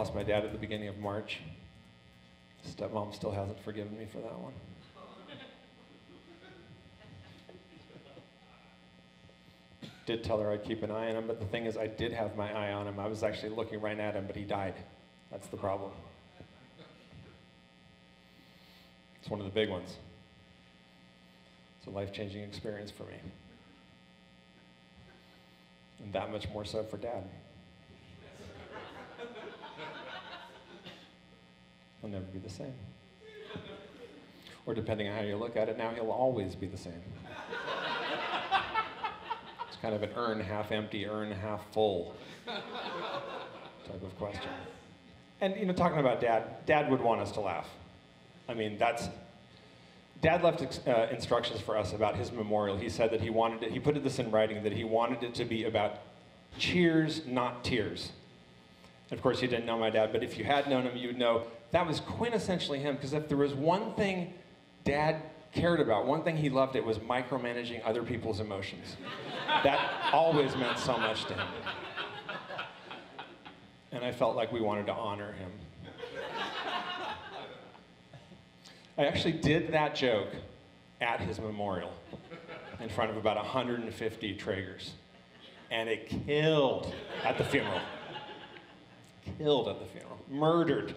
lost my dad at the beginning of March. Stepmom still hasn't forgiven me for that one. Did tell her I'd keep an eye on him, but the thing is I did have my eye on him. I was actually looking right at him, but he died. That's the problem. It's one of the big ones. It's a life-changing experience for me. And that much more so for Dad. He'll never be the same. Or depending on how you look at it, now he'll always be the same. It's kind of an urn half empty, urn half full type of question. And you know, talking about Dad would want us to laugh. I mean, Dad left instructions for us about his memorial. He said that he wanted it, he put this in writing, that he wanted it to be about cheers, not tears. And of course, you didn't know my dad, but if you had known him, you would know that was quintessentially him, because if there was one thing Dad cared about, one thing he loved, it was micromanaging other people's emotions. That always meant so much to him. And I felt like we wanted to honor him. I actually did that joke at his memorial in front of about 150 Traegers. And it killed at the funeral. Killed at the funeral. Murdered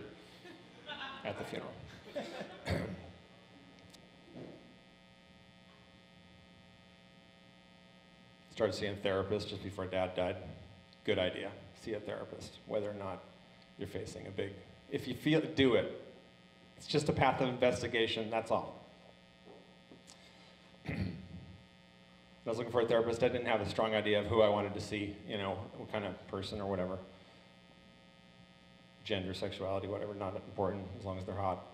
at the funeral. Started seeing a therapist just before Dad died. Good idea. See a therapist, whether or not you're facing a big, if you feel it, do it. It's just a path of investigation, that's all. I was looking for a therapist. I didn't have a strong idea of who I wanted to see, you know, what kind of person or whatever. Gender, sexuality, whatever, not important as long as they're hot.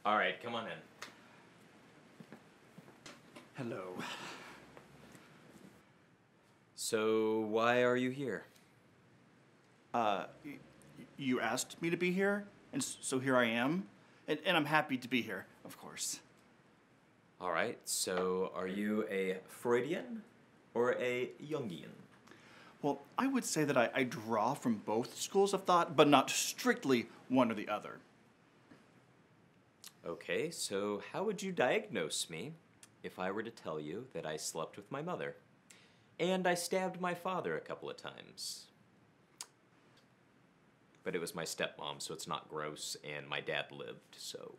All right, come on in. Hello. So, why are you here? You asked me to be here, and so here I am. And I'm happy to be here, of course. All right, so are you a Freudian or a Jungian? Well, I would say that I draw from both schools of thought, but not strictly one or the other. Okay, so how would you diagnose me if I were to tell you that I slept with my mother and I stabbed my father a couple of times? But it was my stepmom, so it's not gross, and my dad lived, so...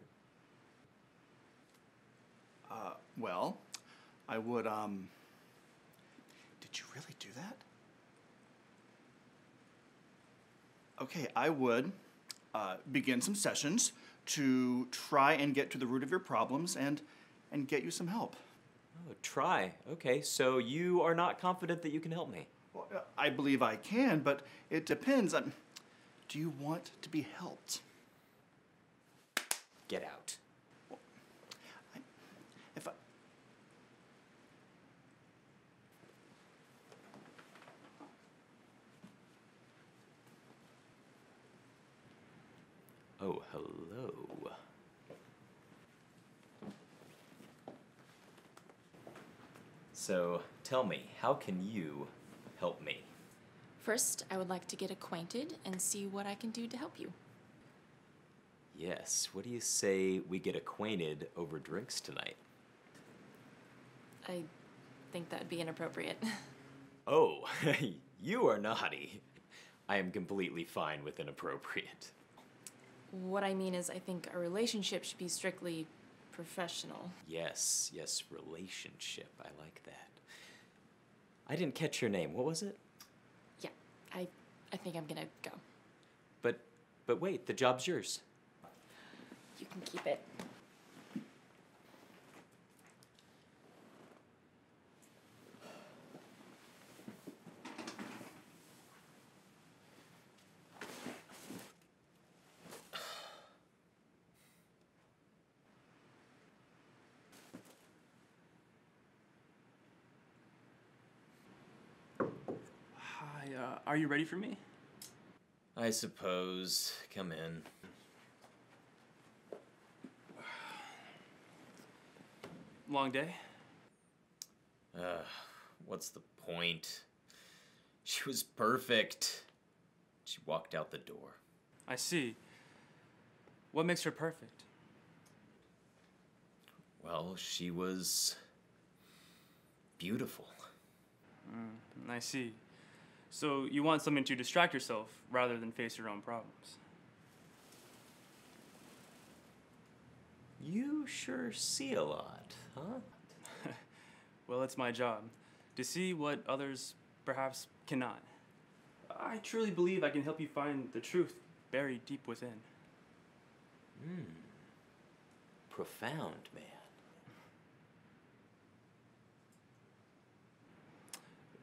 Well, I would, Did you really do that? Okay, I would begin some sessions to try and get to the root of your problems and get you some help. Oh, try. Okay, so you are not confident that you can help me? Well, I believe I can, but it depends on... Do you want to be helped? Get out. Well, if I... Oh, hello. So, tell me, how can you help me? First, I would like to get acquainted and see what I can do to help you. Yes, what do you say we get acquainted over drinks tonight? I think that'd be inappropriate. Oh, you are naughty. I am completely fine with inappropriate. What I mean is, I think a relationship should be strictly professional. Yes, relationship. I like that. I didn't catch your name. What was it? Yeah, I think I'm gonna go. But wait, the job's yours. You can keep it. Are you ready for me? I suppose. Come in. Long day? What's the point? She was perfect. She walked out the door. I see. What makes her perfect? Well, she was beautiful. I see. So you want something to distract yourself rather than face your own problems. You sure see a lot, huh? Well, it's my job to see what others perhaps cannot. I truly believe I can help you find the truth buried deep within. Profound, man.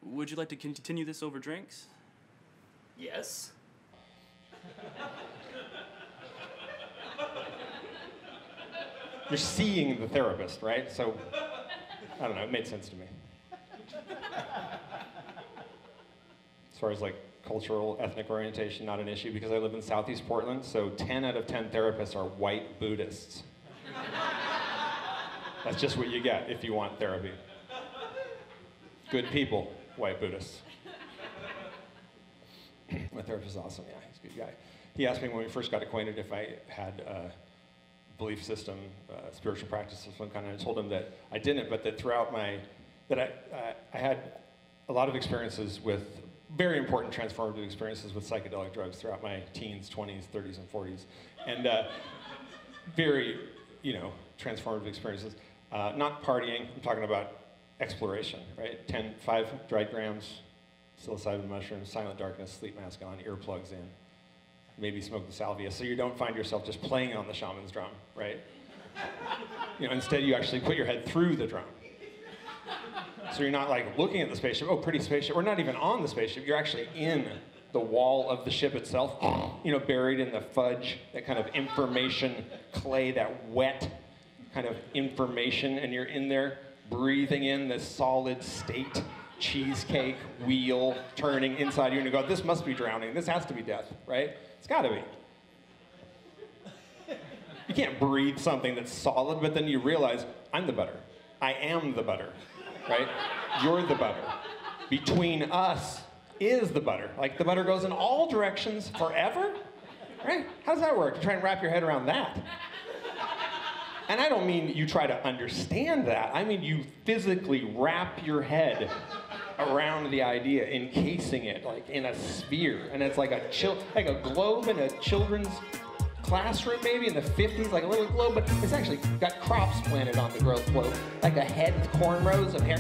Would you like to continue this over drinks? Yes? You're seeing the therapist, right? So, I don't know, it made sense to me. As far as like cultural, ethnic orientation, not an issue because I live in Southeast Portland, so 10 out of 10 therapists are white Buddhists. That's just what you get if you want therapy. Good people, white Buddhists. My therapist is awesome, yeah, he's a good guy. He asked me when we first got acquainted if I had a belief system, spiritual practice of some kind, and I told him that I didn't, but that throughout I had a lot of experiences with, very important transformative experiences with psychedelic drugs throughout my teens, 20s, 30s, and 40s. And very, transformative experiences. Not partying, I'm talking about exploration, right? 5 dried grams, psilocybin mushrooms, silent darkness, sleep mask on, earplugs in. Maybe smoke the salvia, so you don't find yourself just playing on the shaman's drum, right? Instead you actually put your head through the drum. So you're not like looking at the spaceship, oh, pretty spaceship. We're not even on the spaceship, you're actually in the wall of the ship itself, buried in the fudge, that kind of information clay, that wet kind of information, and you're in there breathing in this solid state cheesecake wheel turning inside you, and you go, this must be drowning, this has to be death, right? It's gotta be. You can't breathe something that's solid, but then you realize, I'm the butter. I am the butter, right? You're the butter. Between us is the butter. Like the butter goes in all directions forever, right? How does that work? You try and wrap your head around that. And I don't mean you try to understand that. I mean you physically wrap your head around the idea, encasing it like in a sphere. And it's like a globe in a children's classroom maybe in the 50s, like a little globe, but it's actually got crops planted on the globe, like a head with cornrows of hair,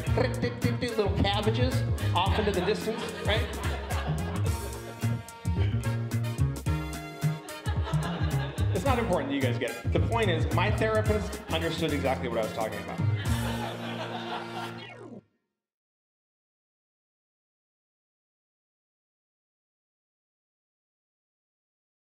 little cabbages off into the distance, right? It's not important that you guys get it. The point is, my therapist understood exactly what I was talking about.